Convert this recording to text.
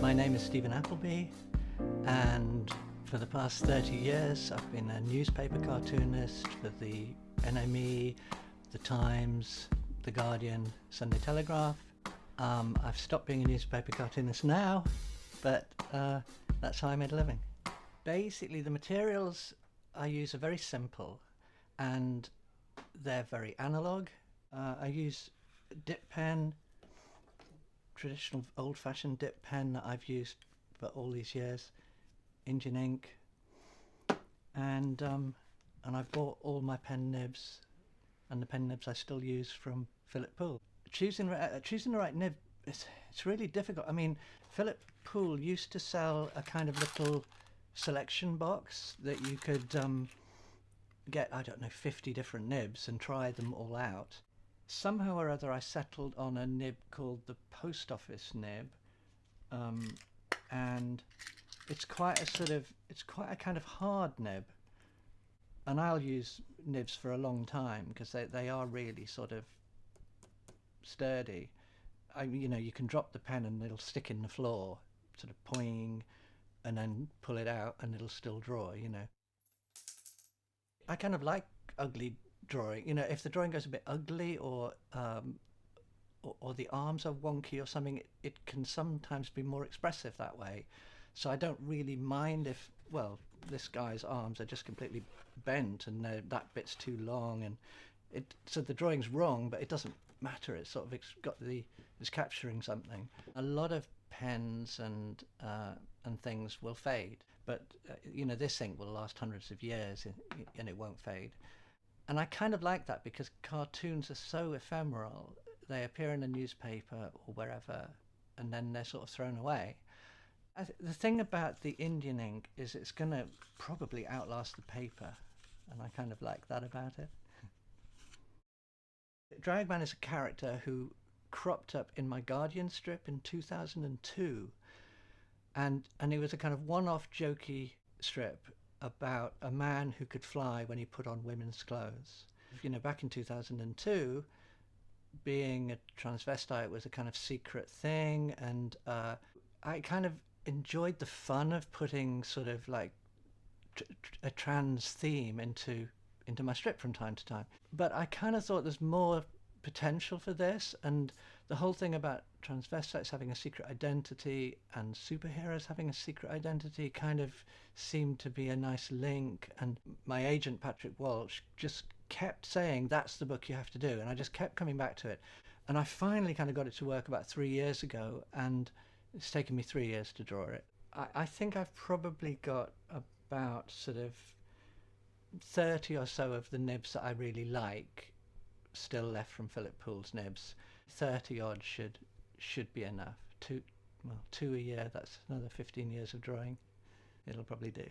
My name is Steven Appleby, and for the past 30 years I've been a newspaper cartoonist for the NME, The Times, The Guardian, Sunday Telegraph. I've stopped being a newspaper cartoonist now, but that's how I made a living. Basically, the materials I use are very simple and they're very analog. I use a dip pen, traditional old-fashioned dip pen that I've used for all these years, Indian ink, and I've bought all my pen nibs, and the pen nibs I still use from Poole. Choosing the right nib, it's really difficult. I mean, Poole used to sell a kind of little selection box that you could get, I don't know, 50 different nibs and try them all out. Somehow or other I settled on a nib called the post office nib, and it's quite a kind of hard nib, and I'll use nibs for a long time because they are really sort of sturdy. You can drop the pen and it'll stick in the floor, sort of poing, and then pull it out and it'll still draw, I kind of like ugly drawing. If the drawing goes a bit ugly or the arms are wonky or something, it can sometimes be more expressive that way. So I don't really mind if, well, this guy's arms are just completely bent and that bit's too long, and so the drawing's wrong, but it doesn't matter. It's sort of it's capturing something. A lot of pens and things will fade, but this ink will last hundreds of years and it won't fade. And I kind of like that because cartoons are so ephemeral. They appear in a newspaper or wherever, and then they're sort of thrown away. The thing about the Indian ink is it's going to probably outlast the paper, and I kind of like that about it. Dragman is a character who cropped up in my Guardian strip in 2002, and he was a kind of one-off jokey strip about a man who could fly when he put on women's clothes. Back in 2002, being a transvestite was a kind of secret thing, and I kind of enjoyed the fun of putting sort of like a trans theme into my strip from time to time. But I kind of thought there's more potential for this, and the whole thing about transvestites having a secret identity and superheroes having a secret identity kind of seemed to be a nice link. And my agent Patrick Walsh just kept saying, that's the book you have to do, and I just kept coming back to it, and I finally kind of got it to work about 3 years ago, and it's taken me 3 years to draw it. I think I've probably got about sort of 30 or so of the nibs that I really like still left from Philip Poole's nibs. 30 odd should be enough. Two a year, that's another 15 years of drawing. It'll probably do.